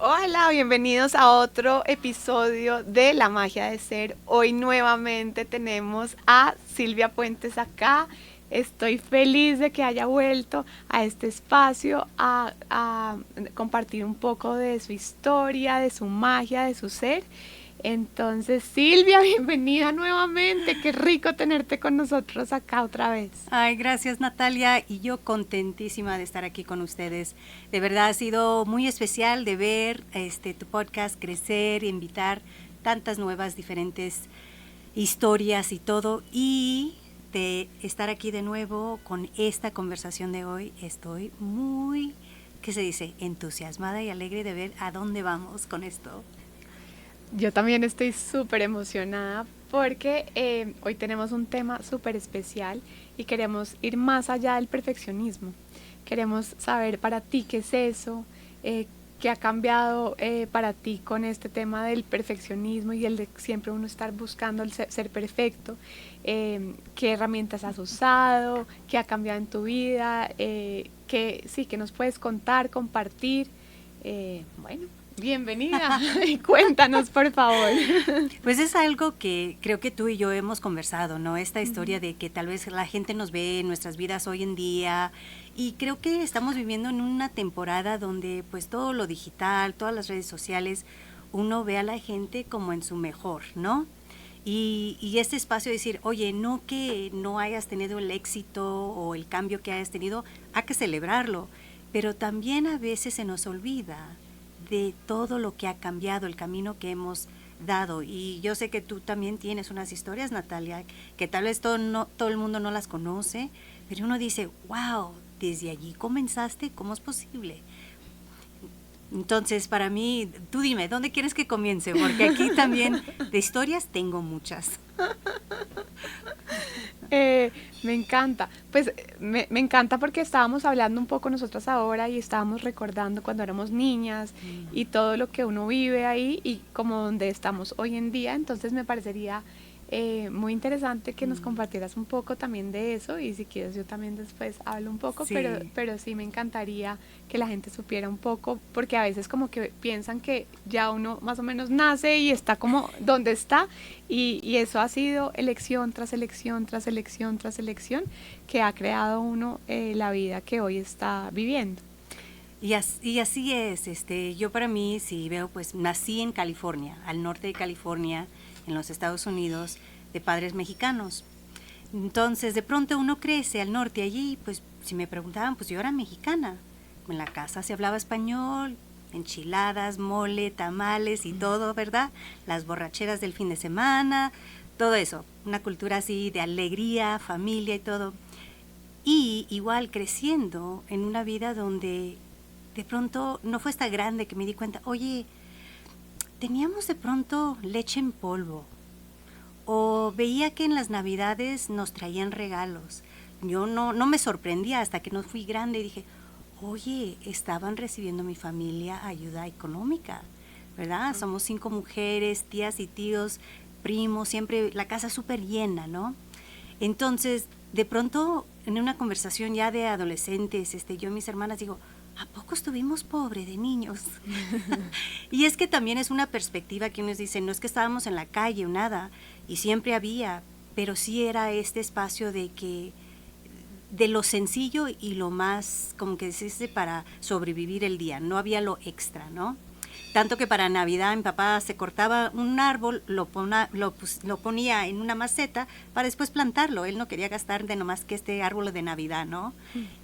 Hola, bienvenidos a otro episodio de La Magia de Ser. Hoy nuevamente tenemos a Silvia Puentes acá. Estoy feliz de que haya vuelto a este espacio a compartir un poco de su historia, de su magia, de su ser. Entonces, Silvia, bienvenida nuevamente. Qué rico tenerte con nosotros acá otra vez. Ay, gracias Natalia, y yo contentísima de estar aquí con ustedes. De verdad ha sido muy especial de ver tu podcast crecer, invitar tantas nuevas diferentes historias y todo, y de estar aquí de nuevo con esta conversación de hoy. Estoy muy, ¿qué se dice?, entusiasmada y alegre de ver a dónde vamos con esto. Yo también estoy súper emocionada porque hoy tenemos un tema súper especial y queremos ir más allá del perfeccionismo. Queremos saber para ti qué es eso, qué ha cambiado para ti con este tema del perfeccionismo y el de siempre uno estar buscando el ser perfecto, qué herramientas has usado, qué ha cambiado en tu vida, que nos puedes contar, compartir. Bueno, bienvenida y cuéntanos por favor. Pues es algo que creo que tú y yo hemos conversado, ¿no? Esta historia de que tal vez la gente nos ve en nuestras vidas hoy en día, y creo que estamos viviendo en una temporada donde pues todo lo digital, todas las redes sociales, uno ve a la gente como en su mejor, ¿no? Y este espacio de decir, oye, no que no hayas tenido el éxito o el cambio que hayas tenido, hay que celebrarlo, pero también a veces se nos olvida de todo lo que ha cambiado, el camino que hemos dado. Y yo sé que tú también tienes unas historias, Natalia, que tal vez todo el mundo no las conoce, pero uno dice, wow, desde allí comenzaste, ¿cómo es posible? Entonces, para mí, tú dime, ¿dónde quieres que comience? Porque aquí también de historias tengo muchas. Eh, Me encanta, pues me encanta porque estábamos hablando un poco nosotras ahora y estábamos recordando cuando éramos niñas y todo lo que uno vive ahí y como donde estamos hoy en día, entonces me parecería muy interesante que nos compartieras un poco también de eso y si quieres yo también después hablo un poco, Sí. pero sí me encantaría que la gente supiera un poco porque a veces como que piensan que ya uno más o menos nace y está como donde está y eso ha sido elección tras elección, tras elección, tras elección que ha creado uno la vida que hoy está viviendo. Y así es, yo para mí, si veo, pues nací en California, al norte de California, en los Estados Unidos, de padres mexicanos. Entonces, de pronto uno crece al norte allí, pues si me preguntaban, pues yo era mexicana. En la casa se hablaba español, enchiladas, mole, tamales y todo, ¿verdad? Las borracheras del fin de semana, todo eso. Una cultura así de alegría, familia y todo. Y igual creciendo en una vida donde de pronto no fue hasta grande que me di cuenta, oye, teníamos de pronto leche en polvo, o veía que en las navidades nos traían regalos. Yo no me sorprendía hasta que no fui grande y dije, oye, estaban recibiendo mi familia ayuda económica, ¿verdad? Somos 5 mujeres, tías y tíos, primos, siempre la casa súper llena, ¿no? Entonces, de pronto, en una conversación ya de adolescentes, yo y mis hermanas digo, ¿a poco estuvimos pobres de niños? Y es que también es una perspectiva que uno dice, no es que estábamos en la calle o nada, y siempre había, pero sí era este espacio de lo sencillo y lo más, como que decirse, para sobrevivir el día, no había lo extra, ¿no? Tanto que para Navidad mi papá se cortaba un árbol, lo ponía en una maceta para después plantarlo. Él no quería gastar de nomás que este árbol de Navidad, ¿no?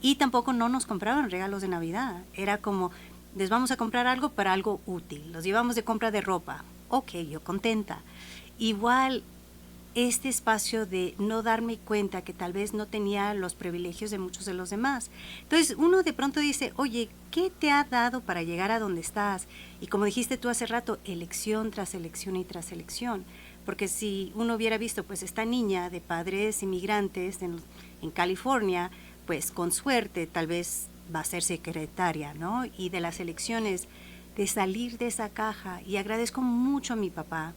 Y tampoco no nos compraban regalos de Navidad. Era como, les vamos a comprar algo para algo útil. Los llevamos de compra de ropa. Ok, yo contenta. Igual este espacio de no darme cuenta que tal vez no tenía los privilegios de muchos de los demás. Entonces uno de pronto dice, oye, ¿qué te ha dado para llegar a donde estás? Y como dijiste tú hace rato, elección tras elección y tras elección. Porque si uno hubiera visto, pues esta niña de padres inmigrantes en California, pues con suerte tal vez va a ser secretaria, ¿no? Y de las elecciones, de salir de esa caja, y agradezco mucho a mi papá,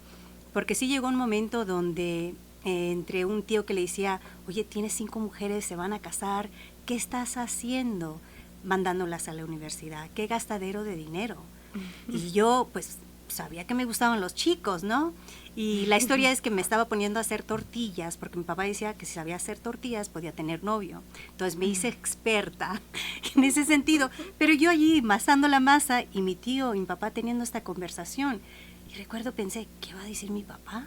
porque sí llegó un momento donde entre un tío que le decía, oye, tienes 5 mujeres, se van a casar, ¿qué estás haciendo? Mandándolas a la universidad, qué gastadero de dinero. Y yo pues sabía que me gustaban los chicos, ¿no? Y la historia es que me estaba poniendo a hacer tortillas, porque mi papá decía que si sabía hacer tortillas podía tener novio. Entonces me hice experta en ese sentido. Pero yo allí masando la masa y mi tío y mi papá teniendo esta conversación. Y recuerdo, pensé, ¿qué va a decir mi papá?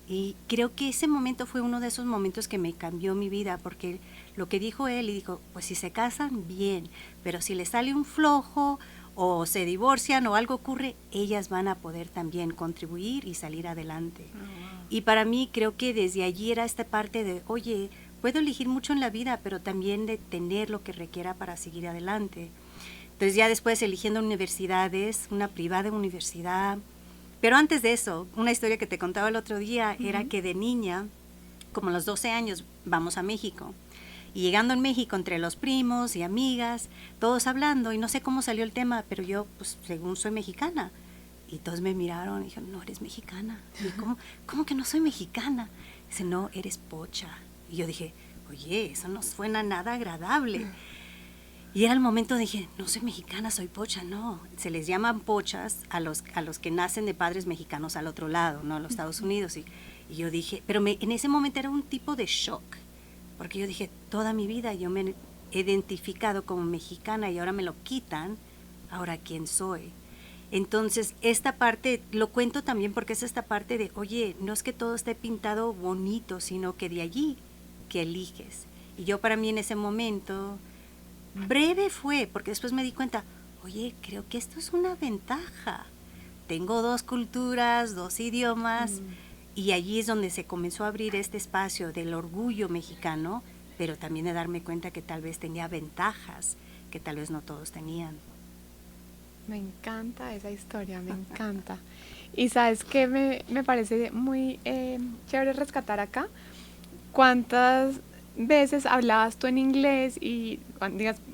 Y creo que ese momento fue uno de esos momentos que me cambió mi vida, porque lo que dijo él, y dijo, pues si se casan, bien, pero si le sale un flojo o se divorcian o algo ocurre, ellas van a poder también contribuir y salir adelante. Oh, wow. Y para mí creo que desde allí era esta parte de, oye, puedo elegir mucho en la vida, pero también de tener lo que requiera para seguir adelante. Entonces ya después eligiendo universidades, una privada universidad. Pero antes de eso, una historia que te contaba el otro día era que de niña, como a los 12 años, vamos a México. Y llegando en México, entre los primos y amigas, todos hablando, y no sé cómo salió el tema, pero yo, pues, según soy mexicana. Y todos me miraron y dijeron, no, eres mexicana. Y ¿cómo que no soy mexicana? Dice, no, eres pocha. Y yo dije, oye, eso no suena nada agradable. Y era el momento, dije, no soy mexicana, soy pocha. No, se les llaman pochas a los que nacen de padres mexicanos al otro lado, ¿no? A los Estados Unidos. Y yo dije, pero en ese momento era un tipo de shock. Porque yo dije, toda mi vida yo me he identificado como mexicana y ahora me lo quitan, ahora ¿quién soy? Entonces, esta parte, lo cuento también porque es esta parte de, oye, no es que todo esté pintado bonito, sino que de allí que eliges. Y yo para mí en ese momento, breve fue, porque después me di cuenta, oye, creo que esto es una ventaja. Tengo 2 culturas, 2 idiomas, y allí es donde se comenzó a abrir este espacio del orgullo mexicano, pero también de darme cuenta que tal vez tenía ventajas que tal vez no todos tenían. Me encanta esa historia, me encanta. Y sabes que me parece muy chévere rescatar acá. ¿Cuántas veces hablabas tú en inglés y,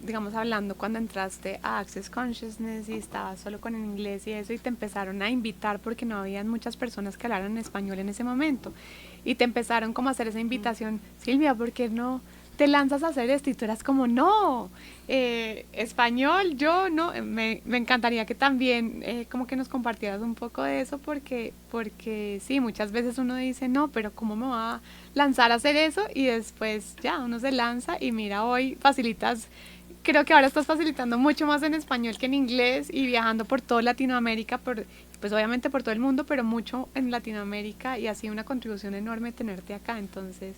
digamos, hablando cuando entraste a Access Consciousness y estabas solo con el inglés y eso, y te empezaron a invitar porque no habían muchas personas que hablaran español en ese momento, y te empezaron como a hacer esa invitación, Silvia, ¿por qué no te lanzas a hacer esto? Y tú eras como, no, español, yo no, me encantaría que también como que nos compartieras un poco de eso, porque sí, muchas veces uno dice, no, pero ¿cómo me va a lanzar a hacer eso? Y después ya, uno se lanza y mira, hoy facilitas, creo que ahora estás facilitando mucho más en español que en inglés y viajando por toda Latinoamérica, pues obviamente por todo el mundo, pero mucho en Latinoamérica, y ha sido una contribución enorme tenerte acá. Entonces,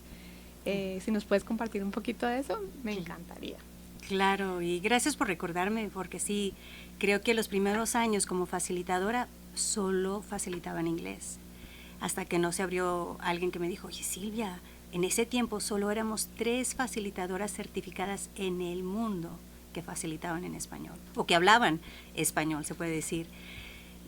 si nos puedes compartir un poquito de eso, me encantaría. Claro, y gracias por recordarme, porque sí, creo que los primeros años como facilitadora solo facilitaba en inglés, hasta que no se abrió alguien que me dijo, oye Silvia, en ese tiempo solo éramos 3 facilitadoras certificadas en el mundo que facilitaban en español, o que hablaban español, se puede decir.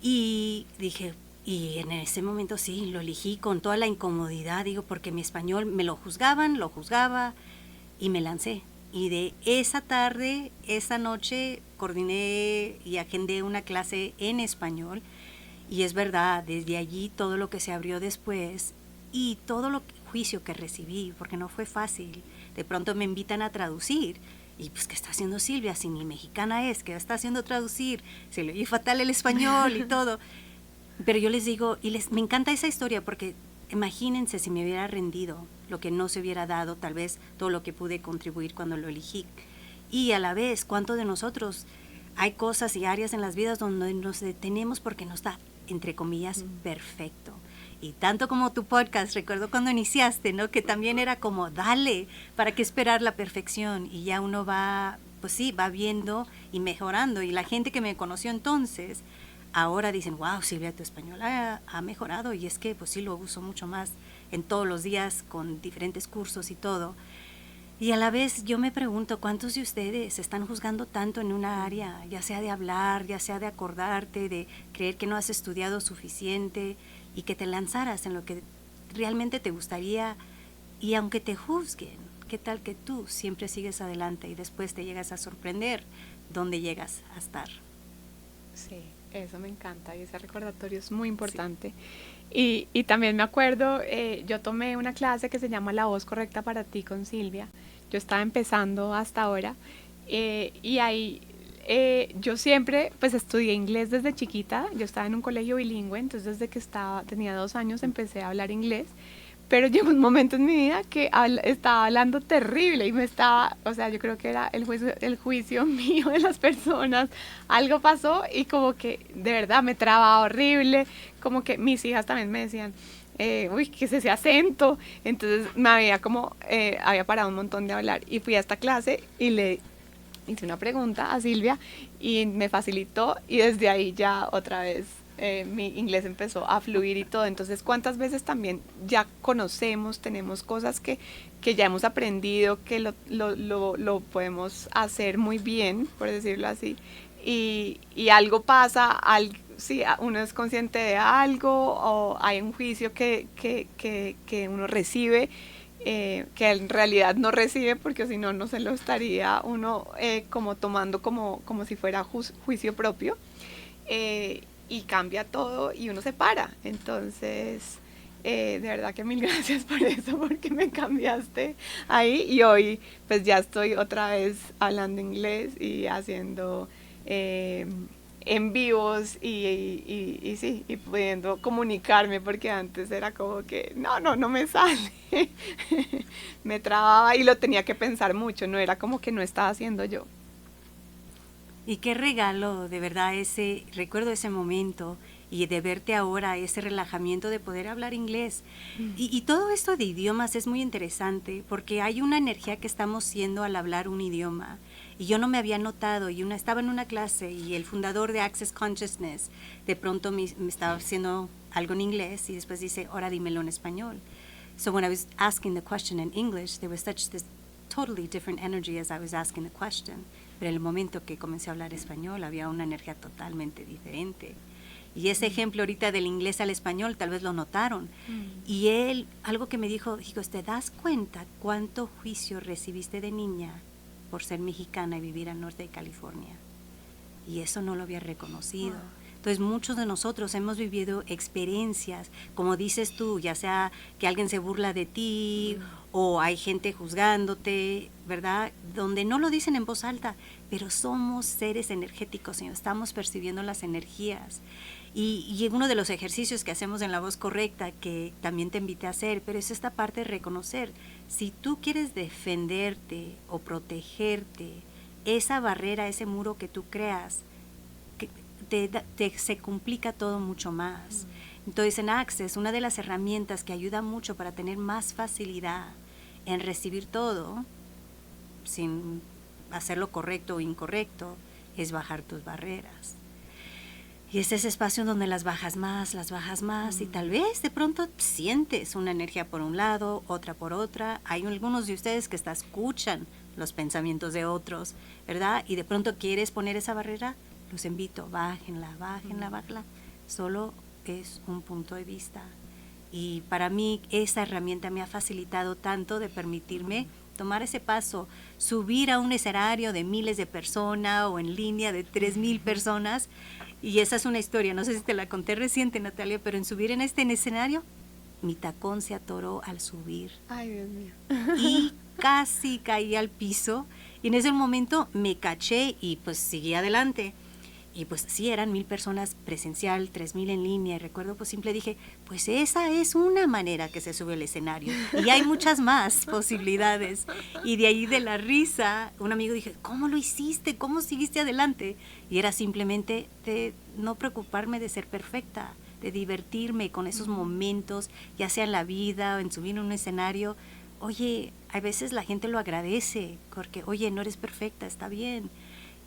Y dije, y en ese momento sí, lo elegí con toda la incomodidad, digo, porque mi español me lo juzgaba, y me lancé. Y de esa tarde, esa noche, coordiné y agendé una clase en español. Y es verdad, desde allí todo lo que se abrió después y todo el juicio que recibí, porque no fue fácil. De pronto me invitan a traducir. Y pues, ¿qué está haciendo Silvia? Si ni mexicana es, ¿qué está haciendo traducir? Se le oye fatal el español y todo. Pero yo les digo, me encanta esa historia porque imagínense si me hubiera rendido, lo que no se hubiera dado, tal vez todo lo que pude contribuir cuando lo elegí. Y a la vez, ¿cuánto de nosotros hay cosas y áreas en las vidas donde nos detenemos porque no está, entre comillas, perfecto? Y tanto como tu podcast, recuerdo cuando iniciaste, ¿no? Que también era como, dale, ¿para qué esperar la perfección? Y ya uno va, pues sí, va viendo y mejorando. Y la gente que me conoció entonces, ahora dicen, wow, Silvia, tu español ha mejorado. Y es que, pues sí, lo uso mucho más en todos los días con diferentes cursos y todo. Y a la vez yo me pregunto, ¿cuántos de ustedes están juzgando tanto en una área, ya sea de hablar, ya sea de acordarte, de creer que no has estudiado suficiente y que te lanzaras en lo que realmente te gustaría? Y aunque te juzguen, ¿qué tal que tú siempre sigues adelante y después te llegas a sorprender dónde llegas a estar? Sí, eso me encanta y ese recordatorio es muy importante. Sí. Y también me acuerdo, yo tomé una clase que se llama La Voz Correcta para Ti con Silvia. Yo estaba empezando hasta ahora y ahí yo siempre pues estudié inglés desde chiquita, yo estaba en un colegio bilingüe, entonces desde que tenía 2 años empecé a hablar inglés, pero llegó un momento en mi vida que estaba hablando terrible y o sea, yo creo que era el juicio mío de las personas, algo pasó y como que de verdad me trababa horrible, como que mis hijas también me decían, uy, ¿qué es ese acento? Entonces había parado un montón de hablar y fui a esta clase y le hice una pregunta a Silvia y me facilitó y desde ahí ya otra vez mi inglés empezó a fluir y todo. Entonces, ¿cuántas veces también ya conocemos, tenemos cosas que ya hemos aprendido, que lo podemos hacer muy bien, por decirlo así, y algo pasa, si uno es consciente de algo o hay un juicio que uno recibe, que en realidad no recibe porque si no, no se lo estaría uno como tomando como si fuera juicio propio, y cambia todo y uno se para. Entonces, de verdad que mil gracias por eso, porque me cambiaste ahí y hoy pues ya estoy otra vez hablando inglés y haciendo eh, en vivos y sí, y pudiendo comunicarme, porque antes era como que no me sale. Me trababa y lo tenía que pensar mucho, no era como que no estaba haciendo yo. Y qué regalo, de verdad, recuerdo ese momento y de verte ahora, ese relajamiento de poder hablar inglés. Y todo esto de idiomas es muy interesante porque hay una energía que estamos siendo al hablar un idioma. Y yo no me había notado, estaba en una clase y el fundador de Access Consciousness de pronto me estaba haciendo algo en inglés y después dice, ahora dímelo en español. So when I was asking the question in English, there was such this totally different energy as I was asking the question. Pero en el momento que comencé a hablar español había una energía totalmente diferente. Y ese ejemplo ahorita del inglés al español tal vez lo notaron. Y él, algo que me dijo, ¿te das cuenta cuánto juicio recibiste de niña por ser mexicana y vivir al norte de California? Y eso no lo había reconocido. Entonces muchos de nosotros hemos vivido experiencias, como dices tú, ya sea que alguien se burla de ti o hay gente juzgándote, ¿verdad? Donde no lo dicen en voz alta, pero somos seres energéticos y estamos percibiendo las energías. Y uno de los ejercicios que hacemos en La Voz Correcta, que también te invité a hacer, pero es esta parte de reconocer, si tú quieres defenderte o protegerte, esa barrera, ese muro que tú creas, se complica todo mucho más. Entonces en Access, una de las herramientas que ayuda mucho para tener más facilidad en recibir todo, sin hacerlo correcto o incorrecto, es bajar tus barreras. Y es ese espacio donde las bajas más, y tal vez de pronto sientes una energía por un lado, otra por otra. Hay algunos de ustedes que hasta escuchan los pensamientos de otros, ¿verdad? Y de pronto quieres poner esa barrera, los invito, bájenla. Solo es un punto de vista. Y para mí esa herramienta me ha facilitado tanto de permitirme tomar ese paso, subir a un escenario de miles de personas o en línea de 3,000 personas. Y esa es una historia, no sé si te la conté reciente, Natalia, pero en subir en este escenario, mi tacón se atoró al subir. Ay, Dios mío. Y casi caí al piso. Y en ese momento me caché y pues seguí adelante. Y pues sí, eran 1,000 personas presencial, 3,000 en línea. Y recuerdo, pues simple dije, pues esa es una manera que se sube al escenario. Y hay muchas más posibilidades. Y de ahí de la risa, un amigo dije, ¿cómo lo hiciste? ¿Cómo seguiste adelante? Y era simplemente de no preocuparme de ser perfecta, de divertirme con esos momentos, ya sea en la vida o en subir a un escenario. Oye, a veces la gente lo agradece, porque, oye, no eres perfecta, está bien.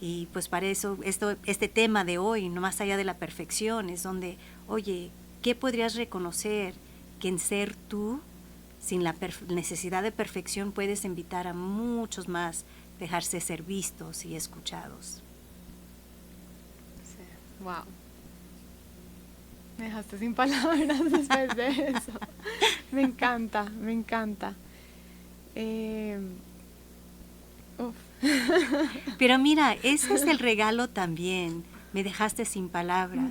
Y pues para eso, este tema de hoy, no más allá de la perfección, es donde, oye, ¿qué podrías reconocer que en ser tú, sin la necesidad de perfección, puedes invitar a muchos más, dejarse ser vistos y escuchados? Sí. Wow. Me dejaste sin palabras después de eso. Me encanta, me encanta. Uf. Pero mira, ese es el regalo también. Me dejaste sin palabras.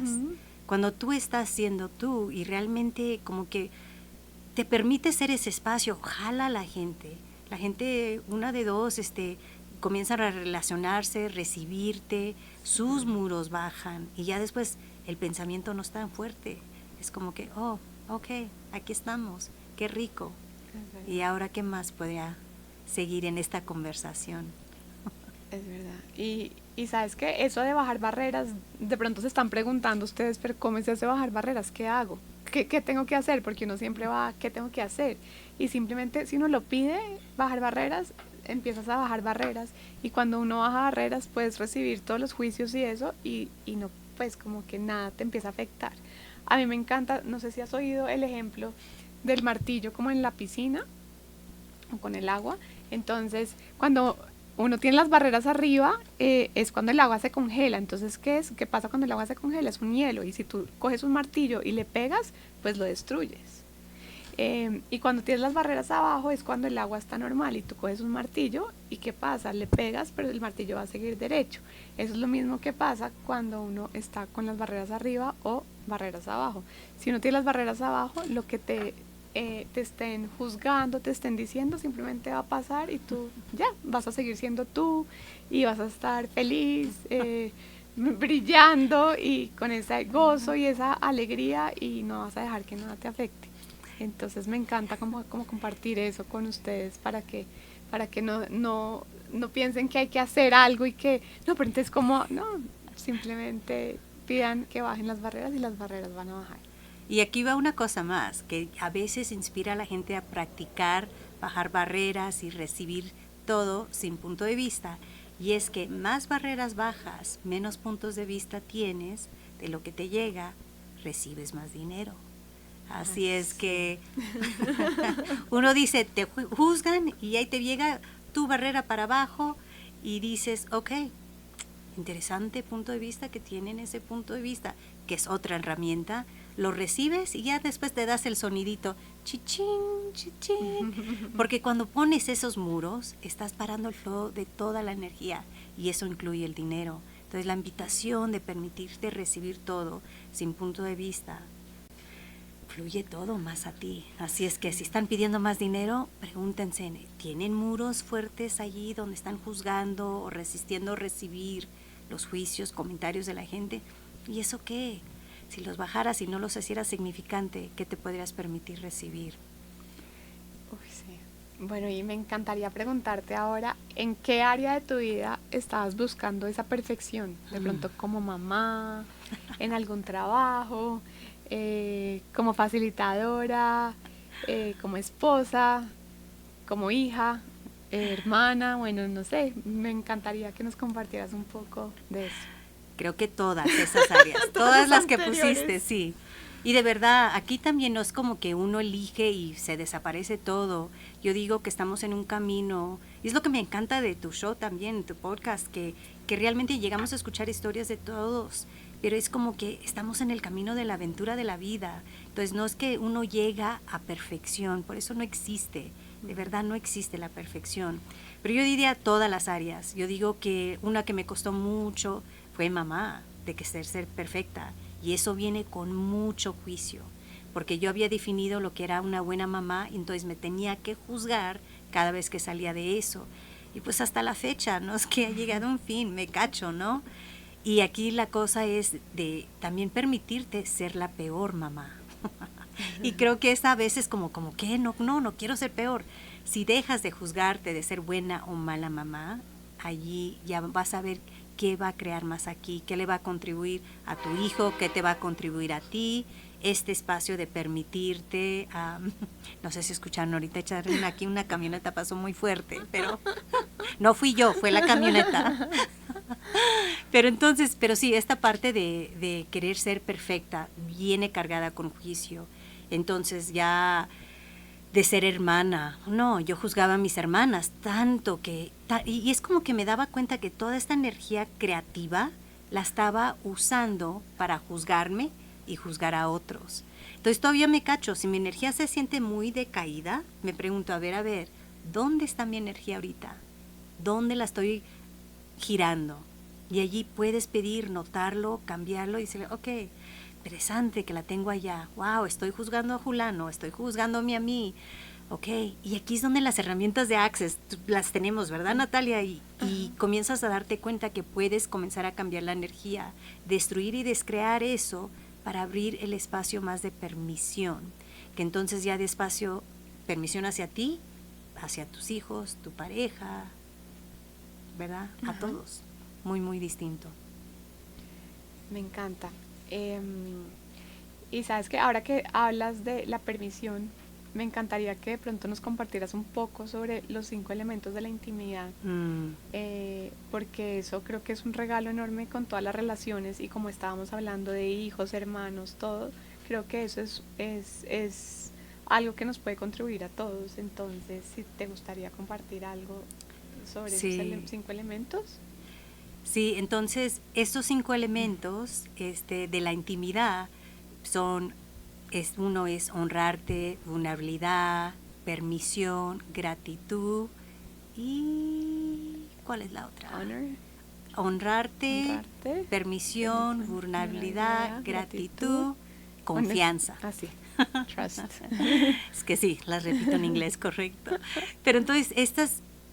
Cuando tú estás siendo tú y realmente como que te permite ser ese espacio, jala a la gente. La gente, una de dos, comienzan a relacionarse, recibirte, sus muros bajan y ya después el pensamiento no es tan fuerte. Es como que, oh, ok, aquí estamos, qué rico. Y ahora, ¿qué más podría seguir en esta conversación? Es verdad. Y sabes que eso de bajar barreras, de pronto se están preguntando ustedes, pero ¿cómo es eso de bajar barreras? ¿Qué hago? ¿Qué tengo que hacer? Porque uno siempre va, ¿qué tengo que hacer? Y simplemente si uno lo pide, bajar barreras, empiezas a bajar barreras. Y cuando uno baja barreras, puedes recibir todos los juicios y eso, y no, pues como que nada te empieza a afectar. A mí me encanta, no sé si has oído el ejemplo del martillo como en la piscina o con el agua. Entonces, cuando uno tiene las barreras arriba, es cuando el agua se congela. Entonces, ¿qué es? ¿Qué pasa cuando el agua se congela? Es un hielo. Y si tú coges un martillo y le pegas, pues lo destruyes. Y cuando tienes las barreras abajo es cuando el agua está normal y tú coges un martillo y ¿qué pasa? Le pegas, pero el martillo va a seguir derecho. Eso es lo mismo que pasa cuando uno está con las barreras arriba o barreras abajo. Si uno tiene las barreras abajo, lo que te estén juzgando, te estén diciendo, simplemente va a pasar y tú ya vas a seguir siendo tú y vas a estar feliz, brillando y con ese gozo y esa alegría y no vas a dejar que nada te afecte. Entonces me encanta como compartir eso con ustedes para que no piensen que hay que hacer algo y que, no, pero entonces como, no, simplemente pidan que bajen las barreras y las barreras van a bajar. Y aquí va una cosa más, que a veces inspira a la gente a practicar, bajar barreras y recibir todo sin punto de vista. Y es que más barreras bajas, menos puntos de vista tienes de lo que te llega, recibes más dinero. Así es que uno dice, te juzgan y ahí te llega tu barrera para abajo y dices, ok, interesante punto de vista que tienen ese punto de vista, que es otra herramienta, lo recibes y ya después te das el sonidito, chichín, chichín, porque cuando pones esos muros, estás parando el flow de toda la energía y eso incluye el dinero. Entonces la invitación de permitirte recibir todo sin punto de vista, fluye todo más a ti. Así es que si están pidiendo más dinero, pregúntense, ¿tienen muros fuertes allí donde están juzgando o resistiendo recibir los juicios, comentarios de la gente? ¿Y eso qué? Si los bajaras y no los hicieras significante, ¿qué te podrías permitir recibir? Uy, sí. Bueno, y me encantaría preguntarte ahora, ¿en qué área de tu vida estabas buscando esa perfección? De pronto como mamá, en algún trabajo, como facilitadora, como esposa, como hija, hermana, bueno, no sé, me encantaría que nos compartieras un poco de eso. Creo que todas esas áreas, todas las que anteriores. pusiste, sí. Y de verdad, aquí también no es como que uno elige y se desaparece todo. Yo digo que estamos en un camino, y es lo que me encanta de tu show también, tu podcast, que realmente llegamos a escuchar historias de todos, pero es como que estamos en el camino de la aventura de la vida. Entonces no es que uno llega a perfección, por eso no existe, de verdad no existe la perfección. Pero yo diría todas las áreas. Yo digo que una que me costó mucho fue mamá, de que ser perfecta. Y eso viene con mucho juicio, porque yo había definido lo que era una buena mamá, y entonces me tenía que juzgar cada vez que salía de eso. Y pues hasta la fecha, no es que ha llegado un fin, me cacho, ¿no? Y aquí la cosa es de también permitirte ser la peor mamá. Y creo que es a veces como que no quiero ser peor. Si dejas de juzgarte de ser buena o mala mamá, allí ya vas a ver qué va a crear más aquí, qué le va a contribuir a tu hijo, qué te va a contribuir a ti, este espacio de permitirte, no sé si escucharon ahorita echar aquí una camioneta, pasó muy fuerte, pero no fui yo, fue la camioneta. Pero sí, esta parte de querer ser perfecta viene cargada con juicio. Entonces ya de ser hermana, no, yo juzgaba a mis hermanas tanto que, y es como que me daba cuenta que toda esta energía creativa la estaba usando para juzgarme y juzgar a otros. Entonces todavía me cacho, si mi energía se siente muy decaída, me pregunto, a ver, ¿dónde está mi energía ahorita? ¿Dónde la estoy girando? Y allí puedes pedir, notarlo, cambiarlo y decirle, ok, interesante que la tengo allá. Wow, estoy juzgando a Julano, estoy juzgándome a mí. Ok, y aquí es donde las herramientas de Access las tenemos, ¿verdad, Natalia? Y comienzas a darte cuenta que puedes comenzar a cambiar la energía, destruir y descrear eso para abrir el espacio más de permisión, que entonces ya de espacio, permisión hacia ti, hacia tus hijos, tu pareja, ¿verdad? A todos, muy, muy distinto. Me encanta. Y sabes que ahora que hablas de la permisión, me encantaría que de pronto nos compartieras un poco sobre los 5 elementos de la intimidad, porque eso creo que es un regalo enorme con todas las relaciones y como estábamos hablando de hijos, hermanos, todo, creo que eso es algo que nos puede contribuir a todos. Entonces, si te gustaría compartir algo sobre esos 5 elementos. Sí, entonces estos 5 elementos de la intimidad uno es honrarte, vulnerabilidad, permisión, gratitud y ¿cuál es la otra? Honrarte, permisión, vulnerabilidad, gratitud, confianza. Así. Trust. Es que sí, las repito en inglés, correcto. Pero entonces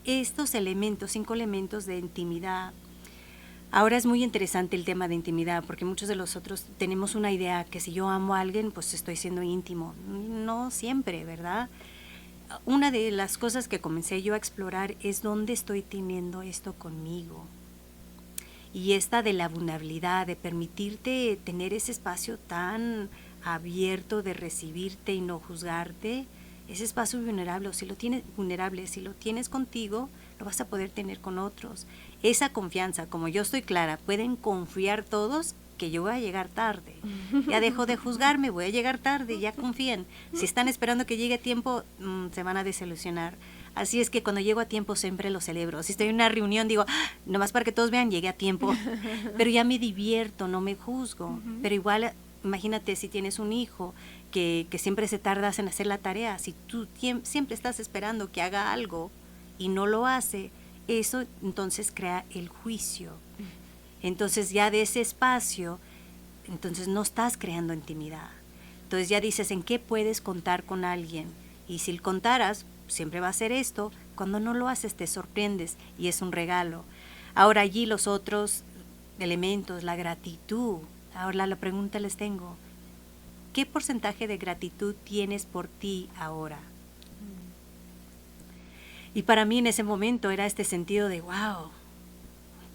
estos elementos, 5 elementos de intimidad. Ahora es muy interesante el tema de intimidad, porque muchos de nosotros tenemos una idea que si yo amo a alguien, pues estoy siendo íntimo. No siempre, ¿verdad? Una de las cosas que comencé yo a explorar es dónde estoy teniendo esto conmigo. Y esta de la vulnerabilidad, de permitirte tener ese espacio tan abierto de recibirte y no juzgarte, ese espacio vulnerable, si lo tienes contigo, lo vas a poder tener con otros. Esa confianza, como yo estoy clara, pueden confiar todos que yo voy a llegar tarde. Ya dejo de juzgarme, voy a llegar tarde, ya confíen. Si están esperando que llegue a tiempo, se van a desilusionar. Así es que cuando llego a tiempo siempre lo celebro. Si estoy en una reunión digo, nomás para que todos vean, llegué a tiempo. Pero ya me divierto, no me juzgo. Pero igual, imagínate si tienes un hijo que siempre se tarda en hacer la tarea. Si tú siempre estás esperando que haga algo y no lo hace, eso entonces crea el juicio. Entonces ya de ese espacio, entonces no estás creando intimidad. Entonces ya dices en qué puedes contar con alguien. Y si contaras, siempre va a ser esto. Cuando no lo haces te sorprendes y es un regalo. Ahora allí los otros elementos, la gratitud. Ahora la pregunta les tengo. ¿Qué porcentaje de gratitud tienes por ti ahora? Y para mí en ese momento era este sentido de wow,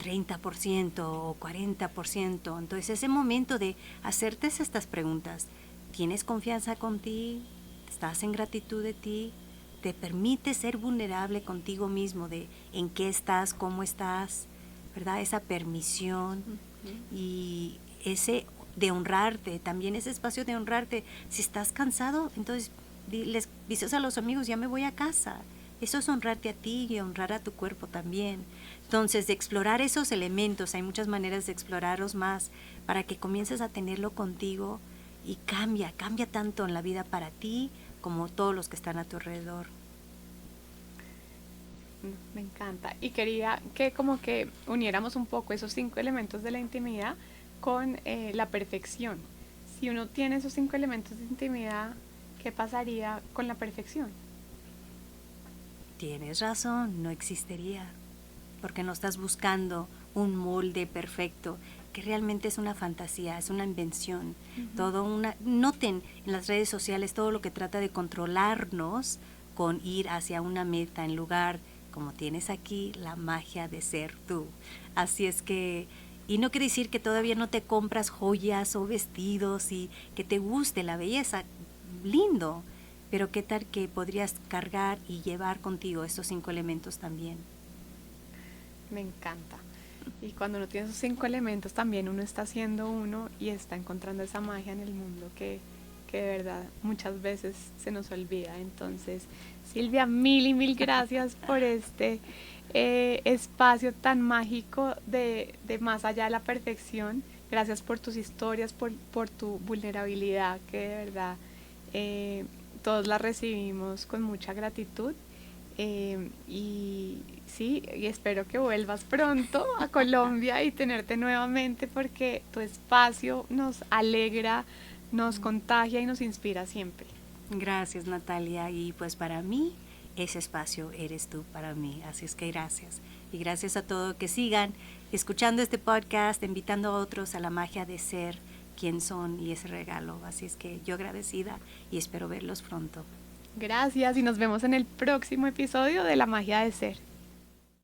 30% o 40%. Entonces ese momento de hacerte estas preguntas, ¿tienes confianza con ti? ¿Estás en gratitud de ti? ¿Te permite ser vulnerable contigo mismo de en qué estás, cómo estás? ¿Verdad? Esa permisión y ese de honrarte, también ese espacio de honrarte. Si estás cansado, entonces les dices a los amigos, ya me voy a casa. Eso es honrarte a ti y honrar a tu cuerpo también. Entonces, de explorar esos elementos, hay muchas maneras de explorarlos más para que comiences a tenerlo contigo y cambia tanto en la vida para ti como todos los que están a tu alrededor. Me encanta. Y quería que como que uniéramos un poco esos 5 elementos de la intimidad con la perfección. Si uno tiene esos 5 elementos de intimidad, ¿qué pasaría con la perfección? Tienes razón, no existiría, porque no estás buscando un molde perfecto, que realmente es una fantasía, es una invención. Noten en las redes sociales todo lo que trata de controlarnos con ir hacia una meta en lugar, como tienes aquí, la magia de ser tú. Así es que, y no quiere decir que todavía no te compras joyas o vestidos y que te guste la belleza, lindo. Pero qué tal que podrías cargar y llevar contigo estos 5 elementos también. Me encanta. Y cuando uno tiene esos 5 elementos también uno está siendo uno y está encontrando esa magia en el mundo que de verdad muchas veces se nos olvida. Entonces, Silvia, mil gracias por este espacio tan mágico de más allá de la perfección. Gracias por tus historias, por tu vulnerabilidad, que de verdad todos la recibimos con mucha gratitud y sí, y espero que vuelvas pronto a Colombia y tenerte nuevamente porque tu espacio nos alegra, nos contagia y nos inspira siempre. Gracias, Natalia. Y pues para mí, ese espacio eres tú para mí. Así es que gracias. Y gracias a todos que sigan escuchando este podcast, invitando a otros a la magia de ser quien son y ese regalo. Así es que yo agradecida y espero verlos pronto. Gracias y nos vemos en el próximo episodio de La Magia de Ser.